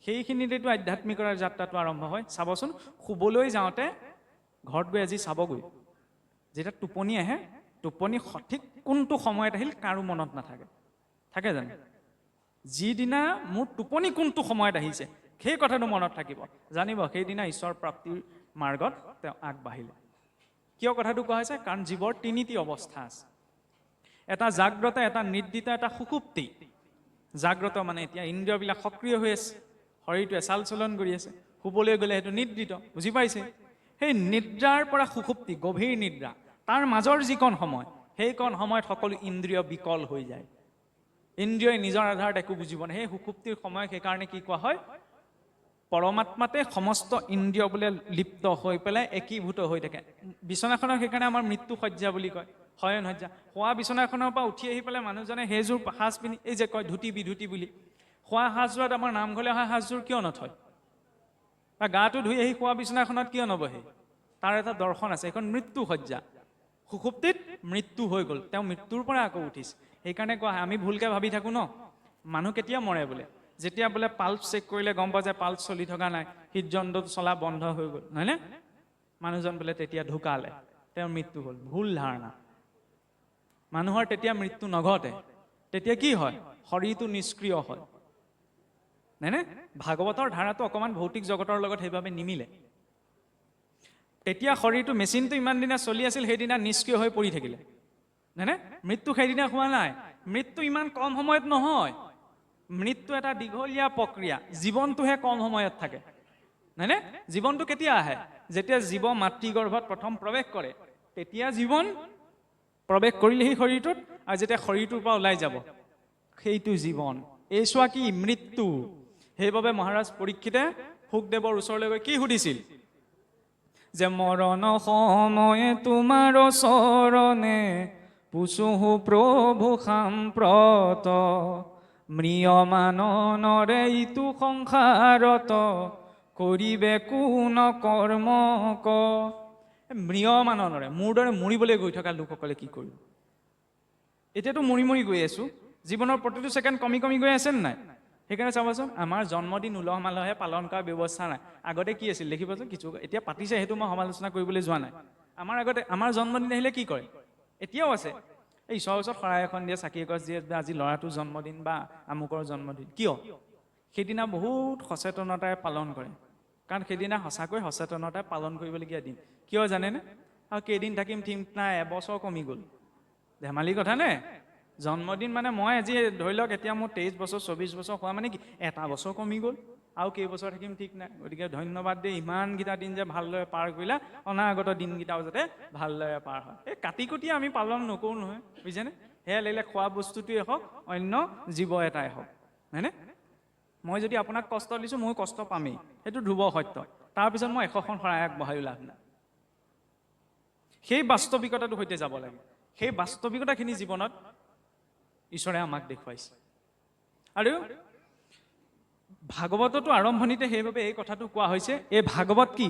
সেইখিনিতেতো আধ্যাত্মিকৰ যাত্ৰাটো আৰম্ভ হয়। চাবচোন, শুবলৈ যাওঁতে ঘৰত গৈ আজি চাবগৈ, যেতিয়া টোপনি আহে, টোপনি সঠিক কোনটো সময়ত আহিল কাৰো মনত নাথাকে। থাকে জানো? যিদিনা মোৰ টোপনি কোনটো সময়ত আহিছে সেই কথাটো মনত থাকিব, জানিব সেইদিনা ঈশ্বৰ প্ৰাপ্তিৰ মাৰ্গত তেওঁ আগবাঢ়িলে। কিয় কথাটো কোৱা হৈছে? কাৰণ জীৱৰ তিনিটি অৱস্থা আছে, এটা জাগ্ৰত, এটা নিদ্ৰিত, এটা সুষুপ্তি। জাগ্ৰত মানে এতিয়া ইন্দ্ৰিয়বিলাক সক্ৰিয় হৈ আছে, শৰীৰটোৱে চাল চলন কৰি আছে। শুবলৈ গ'লে সেইটো নিদ্ৰিত, বুজি পাইছে? সেই নিদ্ৰাৰ পৰা সুষুপ্তি, গভীৰ নিদ্ৰা, তাৰ মাজৰ যিকণ সময়, সেইকণ সময়ত সকলো ইন্দ্ৰিয় বিকল হৈ যায়। ইন্দ্ৰিয়ই নিজৰ আধাৰত একো বুজিব নাই। সেই সুষুপ্তিৰ সময়, সেইকাৰণে কি কোৱা হয়? পৰমাত্মাতে সমস্ত ইন্দ্ৰিয় বোলে লিপ্ত হৈ পেলাই একীভূত হৈ থাকে। বিচনাখনক সেইকাৰণে আমাৰ মৃত্যু শয্যা বুলি কয়, শয়ন শয্যা। শোৱা বিচনাখনৰ পৰা উঠি আহি পেলাই মানুহজনে সেইযোৰ সাজ পিন্ধি, এই যে কয় ধুতি বিধুতি বুলি, শোৱা সাজযোৰত আমাৰ নামঘৰলৈ অহা সাজযোৰ কিয় নথয়? বা গাটো ধুই আহি শোৱা বিচনাখনত কিয় নবহে? তাৰ এটা দৰ্শন আছে, এইখন মৃত্যু শয্যা। সুষুপ্তিত মৃত্যু হৈ গ'ল, তেওঁ মৃত্যুৰ পৰা আকৌ উঠিছে। সেইকাৰণে কোৱা হয়, আমি ভুলকে ভাবি থাকো ন, মানুহ কেতিয়া মৰে বোলে? যেতিয়া বোলে পাল্স চেক কৰিলে গম পোৱা যায় পাল্স চলি থকা নাই, হৃদযন্ত্ৰটো চলা বন্ধ হৈ গ'ল, নহয়নে? মানুহজন বোলে তেতিয়া ঢুকালে, তেওঁৰ মৃত্যু হ'ল। ভুল ধাৰণা। মানুহৰ তেতিয়া মৃত্যু নঘটে। তেতিয়া কি হয়? শৰীৰটো নিষ্ক্ৰিয় হয়, নহয়নে? ভাগৱতৰ ধাৰাটো অকণমান ভৌতিক জগতৰ লগত সেইবাবে নিমিলে। তেতিয়া শৰীৰটো, মেচিনটো ইমান দিনা চলি আছিল, সেইদিনা নিষ্ক্ৰিয় হৈ পৰি থাকিলে, নহয়নে? মৃত্যু সেইদিনা হোৱা নাই। মৃত্যু ইমান কম সময়ত নহয়, মৃত্যু এটা দীঘলীয়া প্ৰক্ৰিয়া। জীৱনটোহে কম সময়ত থাকে, নহয়নে? জীৱনটো কেতিয়া আহে? যেতিয়া জীৱ মাতৃগৰ্ভত প্ৰথম প্ৰৱেশ কৰে, তেতিয়া জীৱন প্ৰৱেশ কৰিলেহি শৰীৰটোত, আৰু যেতিয়া শৰীৰটোৰ পৰা ওলাই যাব সেইটো জীৱন। এই চোৱা কি মৃত্যু। সেইবাবে মহাৰাজ পৰীক্ষিতে শুকদেৱৰ ওচৰলৈ গৈ কি সুধিছিল? যে মৰণ সময়ে তোমাৰ চৰণে পুছুহু প্ৰভু সাম্প্ৰত, ম্ৰিয়মানৰে ইটো সংসাৰত, কৰিবে কোন কৰ্ম ক। ম্ৰিয়মানৰে, মোৰ দৰে মৰিবলৈ গৈ থকা লোকসকলে কি কৰিব? এতিয়াতো মৰি মৰি গৈ আছো, জীৱনৰ প্ৰতিটো ছেকেণ্ড কমি কমি গৈ আছে নাই? সেইকাৰণে চাবাচোন, আমাৰ জন্মদিন উলহ মালহে পালন কৰাৰ ব্যৱস্থা নাই। আগতে কি আছিল দেখিবাচোন, কিছু এতিয়া পাতিছে, সেইটো মই সমালোচনা কৰিবলৈ যোৱা নাই। আগতে আমাৰ জন্মদিন আহিলে কি কৰে? এতিয়াও আছে, এই ঈশ্বৰৰ ওচৰত শৰাই এখন দিয়ে, চাকি এগছ দিয়ে, আজি ল'ৰাটোৰ জন্মদিন বা আমুকৰ জন্মদিন। কিয়? সেইদিনা বহুত সচেতনতাৰে পালন কৰে, কাৰণ সেইদিনা সঁচাকৈ সচেতনতাৰে পালন কৰিবলগীয়া দিন। কিয় জানেনে? আৰু কেইদিন থাকিম ঠিক নাই, এবছৰ কমি গ'ল। ধেমালি কথা নে? জন্মদিন মানে মই আজি ধৰি লওক, এতিয়া মোৰ 23 বছৰ 24 বছৰ হোৱা মানে কি, এটা বছৰ কমি গ'ল, আৰু কেইবছৰ থাকিম ঠিক নাই। গতিকে ধন্যবাদ দেই, ইমানকেইটা দিন যে ভালদৰে পাৰ কৰিলা, অনাগত দিনকেইটাও যাতে ভালদৰে পাৰ হয়। এই কাটি কুটি আমি পালন নকৰোঁ নহয়, বুজিছেনে? সেয়া লাগিলে খোৱা বস্তুটোৱেই হওক, অন্য জীৱ এটাই হওক, হয়নে? মই যদি আপোনাক কষ্ট দিছোঁ, মই কষ্ট পামেই, সেইটো ধ্ৰুৱ সত্য। তাৰপিছত মই 100খন শৰাই আগবঢ়ায়ো লাভ নাই। সেই বাস্তৱিকতাটোৰ সৈতে যাব লাগে। সেই বাস্তৱিকতাখিনি জীৱনত ঈশ্বৰে আমাক দেখুৱাইছে। আৰু ভাগৱততো আৰম্ভণিতে সেইবাবে এই কথাটো কোৱা হৈছে, এই ভাগৱত কি?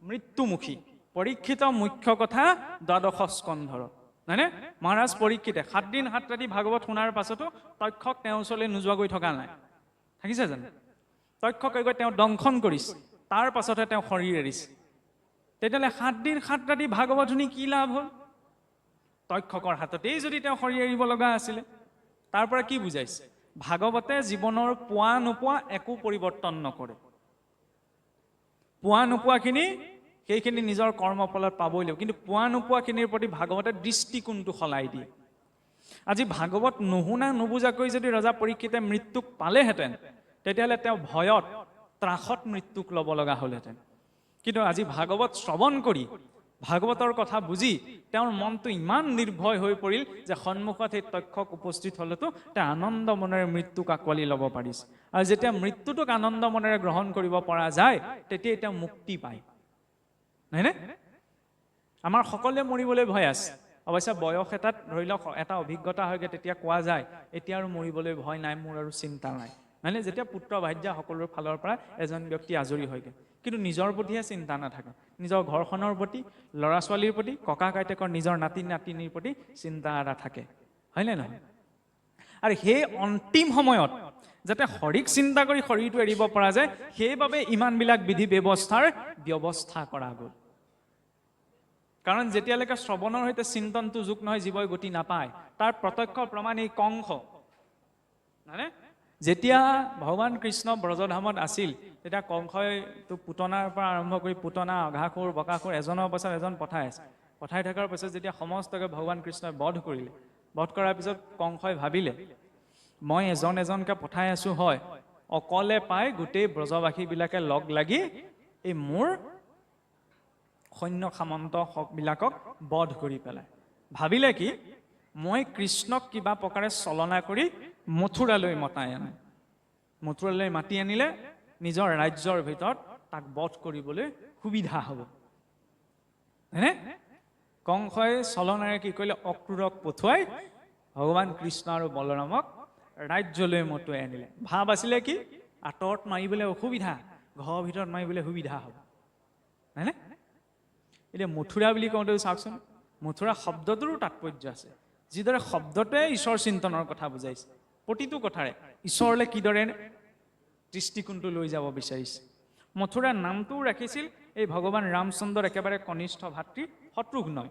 মৃত্যুমুখী। পৰীক্ষিত মুখ্য কথা 12 স্কন্ধৰ, হয়নে? মহাৰাজ পৰীক্ষিতে 7 দিন 7 ৰাতি ভাগৱত শুনাৰ পাছতো তক্ষক তেওঁৰ ওচৰলৈ নোযোৱাকৈ থকা নাই, থাকিছে জানো? তক্ষকে গৈ তেওঁ দংশন কৰিছে, তাৰ পাছতহে তেওঁ শৰীৰ এৰিছে। তেতিয়াহ'লে 7 দিন 7 ৰাতি ভাগৱত শুনি কি লাভ হ'ল? তক্ষকৰ হাততেই যদি তেওঁ খৰি এৰিব লগা আছিলে। তাৰ পৰা কি বুজাইছে? ভাগৱতে জীৱনৰ পোৱা নোপোৱা একো পৰিৱৰ্তন নকৰে। পোৱা নোপোৱাখিনি সেইখিনি নিজৰ কৰ্মফলত পাবই লাগিব, কিন্তু পোৱা নোপোৱাখিনিৰ প্ৰতি ভাগৱতে দৃষ্টিকোণটো সলাই দিয়ে। আজি ভাগৱত নুশুনা নুবুজাকৈ যদি ৰজা পৰীক্ষিতে মৃত্যুক পালেহেঁতেন, তেতিয়াহ'লে তেওঁ ভয়ত ত্ৰাসত মৃত্যুক ল'ব লগা হ'লহেঁতেন। কিন্তু আজি ভাগৱত শ্ৰৱণ কৰি ভাগৱতৰ কথা বুজি তেওঁৰ মনটো ইমান নিৰ্ভয় হৈ পৰিল যে সন্মুখত সেই তক্ষক উপস্থিত হ'লেতো তেওঁ আনন্দ মনেৰে মৃত্যুক আঁকোৱালি ল'ব পাৰিছে। আৰু যেতিয়া মৃত্যুটোক আনন্দ মনেৰে গ্ৰহণ কৰিব পৰা যায়, তেতিয়াই তেওঁ মুক্তি পায়, নহয়নে? আমাৰ সকলোৱে মৰিবলৈ ভয় আছে। অৱশ্যে বয়স এটাত ধৰি লওক এটা অভিজ্ঞতা হয়গৈ, তেতিয়া কোৱা যায় এতিয়া আৰু মৰিবলৈ ভয় নাই, মোৰ আৰু চিন্তা নাই, মানে যেতিয়া পুত্ৰ ভাৰ্যা সকলোৰে ফালৰ পৰা এজন ব্যক্তি আজৰি হয়গৈ। কিন্তু নিজৰ প্ৰতিহে চিন্তা নাথাকে, নিজৰ ঘৰখনৰ প্ৰতি, ল'ৰা ছোৱালীৰ প্ৰতি, ককা আইতাকৰ নিজৰ নাতি নাতিনীৰ প্ৰতি চিন্তা এটা থাকে, হয়নে নহয়? আৰু সেই অন্তিম সময়ত যাতে হৰিক চিন্তা কৰি শৰীৰটো এৰিব পৰা যায়, সেইবাবে ইমানবিলাক বিধি ব্যৱস্থাৰ ব্যৱস্থা কৰা গ'ল। কাৰণ যেতিয়ালৈকে শ্ৰৱণৰ সৈতে চিন্তনটো যোগ নহয়, জীৱই গতি নাপায়। তাৰ প্ৰত্যক্ষ প্ৰমাণ এই কংস, মানে যেতিয়া ভগৱান কৃষ্ণ ব্ৰজধামত আছিল, তেতিয়া কংসই পুতনাৰ পৰা আৰম্ভ কৰি পুতনা, অঘাসুৰ, বকাসুৰ এজনৰ পাছত এজন পঠাই আছে। পঠাই থকাৰ পিছত যেতিয়া সমস্তকে ভগৱান কৃষ্ণই বধ কৰিলে, বধ কৰাৰ পিছত কংসই ভাবিলে মই এজন এজনকে পঠাই আছো হয়, অকলে পাই গোটেই ব্ৰজবাসীবিলাকে লগ লাগি এই মোৰ সৈন্য সামন্ত বিলাকক বধ কৰি পেলাই। ভাবিলে কি মই কৃষ্ণক কিবা প্ৰকাৰে চলনা কৰি মথুৰালৈ মতাই আনে। মথুৰালৈ মাতি আনিলে নিজৰ ৰাজ্যৰ ভিতৰত তাক বধ কৰিবলৈ সুবিধা হ'ব, হয়নে? কংসই চলনাৰে কি কৰিলে, অক্ৰূৰক পঠুৱাই ভগৱান কৃষ্ণ আৰু বলৰামক ৰাজ্যলৈ মতুৱাই আনিলে। ভাৱ আছিলে কি আঁতৰত মাৰিবলৈ অসুবিধা, ঘৰৰ ভিতৰত মাৰিবলৈ সুবিধা হ'ব, হয়নে? এতিয়া মথুৰা বুলি কওঁতে চাওকচোন, মথুৰা শব্দটোৰো তাৎপৰ্য আছে। যিদৰে শব্দটোৱে ঈশ্বৰ চিন্তনৰ কথা বুজাইছে, প্ৰতিটো কথাৰে ঈশ্বৰলৈ কিদৰে দৃষ্টিকোণটো লৈ যাব বিচাৰিছে। মথুৰা নামটোও ৰাখিছিল এই ভগৱান ৰামচন্দ্ৰৰ একেবাৰে কনিষ্ঠ ভাতৃ শত্ৰুঘ্নই।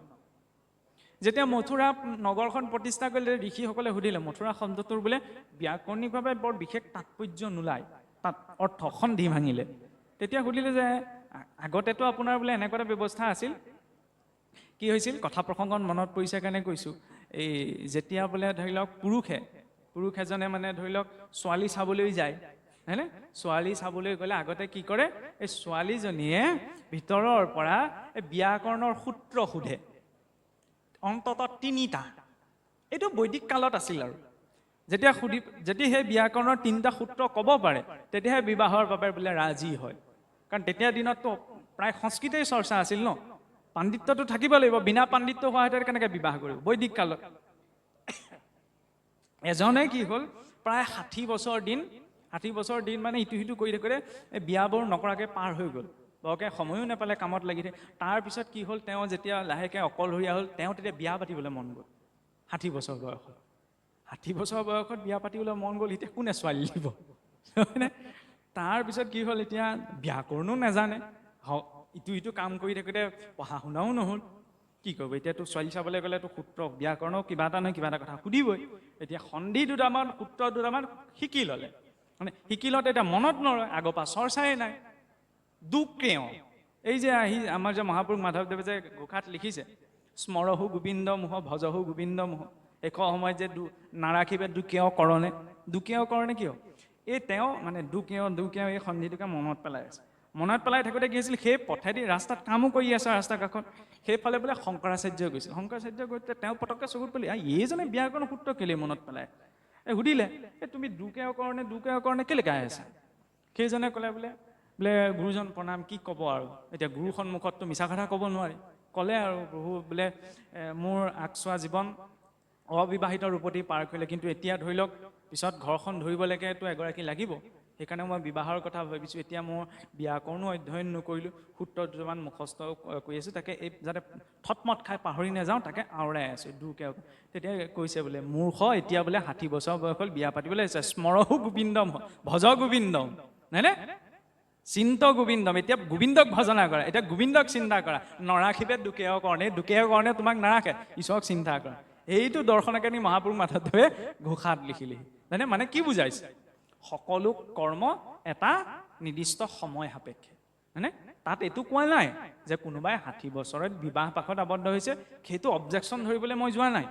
যেতিয়া মথুৰা নগৰখন প্ৰতিষ্ঠা কৰিলে, ঋষিসকলে সুধিলে মথুৰা শব্দটোৰ বোলে ব্যাকৰণিকভাৱে বৰ বিশেষ তাৎপৰ্য নোলায়, তাত অৰ্থ সন্ধি ভাঙিলে। তেতিয়া সুধিলে যে আগতেতো আপোনাৰ বোলে এনেকুৱা এটা ব্যৱস্থা আছিল, কি হৈছিল কথা প্ৰসংগত মনত পৰিছে কাৰণে কৈছোঁ। এই যেতিয়া বোলে ধৰি লওক পুৰুষ এজনে মানে ধৰি লওক ছোৱালী চাবলৈ যায়, হয়নে? ছোৱালী চাবলৈ গ'লে আগতে কি কৰে, এই ছোৱালীজনীয়ে ভিতৰৰ পৰা এই ব্যাকৰণৰ সূত্ৰ সোধে, অন্ততঃ 3টা। এইটো বৈদিক কালত আছিল। আৰু যেতিয়া যদি সেই ব্যাকৰণৰ 3টা সূত্ৰ ক'ব পাৰে, তেতিয়াহে বিবাহৰ বাবে বোলে ৰাজি হয়। কাৰণ তেতিয়া দিনততো প্ৰায় সংস্কৃতেই চৰ্চা আছিল ন, পাণ্ডিত্যটো থাকিব লাগিব, বিনা পাণ্ডিত্য হোৱাহেঁতেন কেনেকৈ বিবাহ কৰিব বৈদিক কালত। এজনে কি হ'ল, প্ৰায় 60 বছৰ দিন মানে ইটো সিটো কৰি থাকোঁতে এই বিয়াবোৰ নকৰাকৈ পাৰ হৈ গ'ল। বৰকে সময়ো নাপালে, কামত লাগি থাকে। তাৰপিছত কি হ'ল, তেওঁ যেতিয়া লাহেকৈ অকলশৰীয়া হ'ল, তেওঁ তেতিয়া বিয়া পাতিবলৈ মন গ'ল। 60 বছৰ বয়সত, 60 বছৰ বয়সত বিয়া পাতিবলৈ মন গ'ল, এতিয়া কোনে ছোৱালী দিব? তাৰপিছত কি হ'ল, এতিয়া ব্যাকৰণো নাজানে, ইটো সিটো কাম কৰি থাকোঁতে পঢ়া শুনাও নহ'ল, কি কৰিব? এতিয়াতো ছোৱালী চাবলৈ গ'লেতো সূত্ৰ ব্যাকৰণৰ কিবা এটা নহয় কিবা এটা কথা সুধিবই। এতিয়া সন্ধি দুটামান, সূত্ৰ দুটামান শিকি ল'লে, মানে শিকি লওঁতে এতিয়া মনত নৰয়, আগৰ পৰা চৰ্চাই নাই। দুকেও এই যে আমাৰ যে মহাপুৰুষ মাধৱদেৱে যে ঘোষাত লিখিছে, স্মৰহু গোবিন্দ মোহ ভজহু গোবিন্দ মোহ, এশ সময়ত যে নাৰাখিবে দুকেও কৰণে কিয়? এই তেওঁ মানে দুকেও এই সন্ধিটোকে মনত পেলাই আছে। মনত পেলাই থাকোঁতে কি হৈছিল, সেই পথেদি ৰাস্তাত কামো কৰি আছে, ৰাস্তা কাষত সেইফালে বোলে শংকৰাচাৰ্য গৈছিল। শংকৰাচাৰ্য গৈতে তেওঁ পটককৈ চকুত পেলি এইজনে ব্যাকৰণৰ সূত্ৰ কেলে মনত পেলাই। সুধিলে তুমি দুকেও কৰণে কেলে গাই আছা? সেইজনে ক'লে বোলে গুৰুজন প্ৰণাম, কি ক'ব আৰু, এতিয়া গুৰু সন্মুখততো মিছা কথা ক'ব নোৱাৰি। ক'লে আৰু প্ৰভু বোলে মোৰ আগছোৱা জীৱন অবিবাহিত ৰূপতেই পাৰ কৰিলে, কিন্তু এতিয়া ধৰি লওক পিছত ঘৰখন ধৰিবলৈকেতো এগৰাকী লাগিব, সেইকাৰণে মই বিবাহৰ কথা ভাবিছোঁ। এতিয়া মোৰ ব্যাকৰণো অধ্যয়ন নকৰিলোঁ, সূত্ৰ দুটামান মুখস্থ কৰি আছোঁ, তাকে এই যাতে থটমত খাই পাহৰি নাযাওঁ তাকে আওৰাই আছোঁ দুকেও। তেতিয়া কৈছে বোলে মূৰ্খ, এতিয়া বোলে 60 বছৰ বয়স হ'ল, বিয়া পাতিবলৈ আহিছে, স্মৰহু গোবিন্দম ভজ গোবিন্দম, হয়নে? চিন্ত গোবিন্দম, এতিয়া গোবিন্দক ভজনা কৰা, এতিয়া গোবিন্দক চিন্তা কৰা, নৰাখিবে দুখেৰ কৰণে তোমাক নাৰাখে, ঈশ্বৰক চিন্তা কৰা। এইটো দৰ্শনকাৰী মহাপুৰুষ মাধৱদেৱে ঘোষাত লিখিলি। মানে কি বুজাইছে? সকলো কৰ্ম এটা নিৰ্দিষ্ট সময় সাপেক্ষে, হয়নে? তাত এইটো কোৱা নাই যে কোনোবাই 60 বছৰত বিবাহ পাশত আবদ্ধ হৈছে, সেইটো অবজেকশ্যন ধৰিবলৈ মই যোৱা নাই।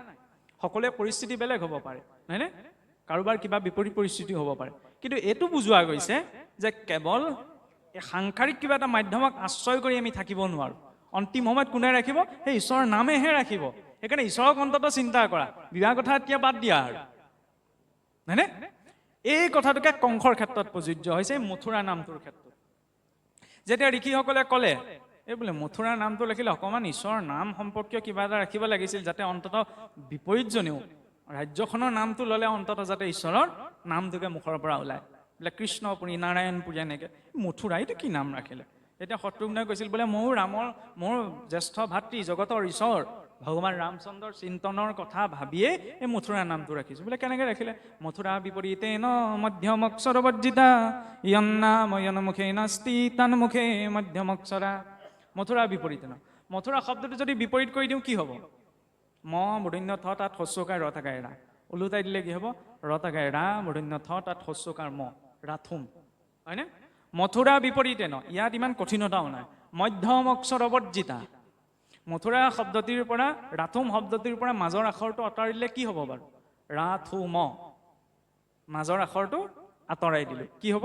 সকলোৱে পৰিস্থিতি বেলেগ হ'ব পাৰে, হয়নে? কাৰোবাৰ কিবা বিপৰীত পৰিস্থিতি হ'ব পাৰে, কিন্তু এইটো বুজোৱা গৈছে যে কেৱল সাংসাৰিক কিবা এটা মাধ্যমক আশ্ৰয় কৰি আমি থাকিব নোৱাৰো। অন্তিম সময়ত কোনে ৰাখিব? সেই ঈশ্বৰৰ নামেহে ৰাখিব। সেইকাৰণে ঈশ্বৰক অন্তত চিন্তা কৰা, বিবাহ কথা এতিয়া বাদ দিয়া আৰু, হয়নে? এই কথাটোকে কংসৰ ক্ষেত্ৰত প্ৰযোজ্য হৈছে, মথুৰা নামটোৰ ক্ষেত্ৰত। যেতিয়া ঋষিসকলে ক'লে এই বোলে মথুৰা নামটো লিখিলে অকণমান ঈশ্বৰৰ নাম সম্পৰ্কীয় কিবা এটা ৰাখিব লাগিছিল, যাতে অন্তত বিপৰীতজনেও ৰাজ্যখনৰ নামটো ল'লে অন্তত যাতে ঈশ্বৰৰ নামটোকে মুখৰ পৰা ওলায়, বোলে কৃষ্ণপুৰী, নাৰায়ণপুৰী, এনেকৈ। মথুৰা এইটো কি নাম ৰাখিলে? এতিয়া শত্ৰুঘ্নই কৈছিল বোলে মোৰ জ্যেষ্ঠ ভাতৃ জগতৰ ঈশ্বৰ ভগৱান ৰামচন্দ্ৰৰ চিন্তনৰ কথা ভাবিয়ে এই মথুৰা নামটো ৰাখিছো। বোলে কেনেকৈ ৰাখিলে? মথুৰা বিপৰীতে ন মধ্যম অক্ষৰবৰ্জিতা য়ন্নাময়ন মুখে নাস্তি তান মুখে মধ্যম অক্ষৰা। মথুৰা বিপৰীতে ন, মথুৰা শব্দটো যদি বিপৰীত কৰি দিওঁ কি হ'ব? ম মূৰ্ধন্য থ তাত হস্যকাৰ ৰ থাকায় ৰা, ওলোটাই দিলে কি হ'ব? ৰ থাকায় ৰা মূৰ্ধন্য থ তাত হস্যকাৰ ম, ৰাথুম, হয়নে? মথুৰা বিপৰীতে ন, ইয়াত ইমান কঠিনতাও নাই। মধ্যম অক্ষৰবৰ্জিতা, মথুৰা শব্দটিৰ পৰা ৰাথুম শব্দটিৰ পৰা মাজৰ আখৰটো আঁতৰাই দিলে কি হ'ব বাৰু? ৰাথুম, মাজৰ আখৰটো আঁতৰাই দিলো, কি হ'ব?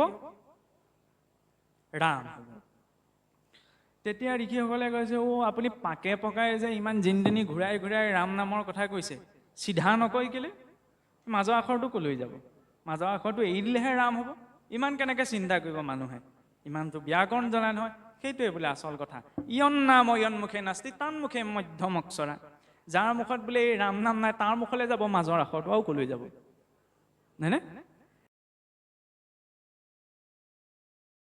ৰাম হ'ব। তেতিয়া ঋষিসকলে কৈছে, আপুনি পাকে পকাই যে ইমান জিনদিনী ঘূৰাই ঘূৰাই ৰাম নামৰ কথা কৈছে, চিধা নকৈ কেলে? মাজৰ আখৰটো কলৈ যাব? মাজৰ আখৰটো এৰি দিলেহে ৰাম হ'ব। ইমান কেনেকৈ চিন্তা কৰিব মানুহে? ইমানটো ব্যাকৰণ জনা নহয়। সেইটোৱে বোলে আচল কথা। ইয়ন নাম অয়ন মুখে নাস্তি তান মুখে মধ্যম অক্ষৰা। যাৰ মুখত বোলে এই ৰাম নাম নাই, তাৰ মুখলৈ যাব মাজৰ আখৰটো, আৰু কলৈ যাব, হয়নে?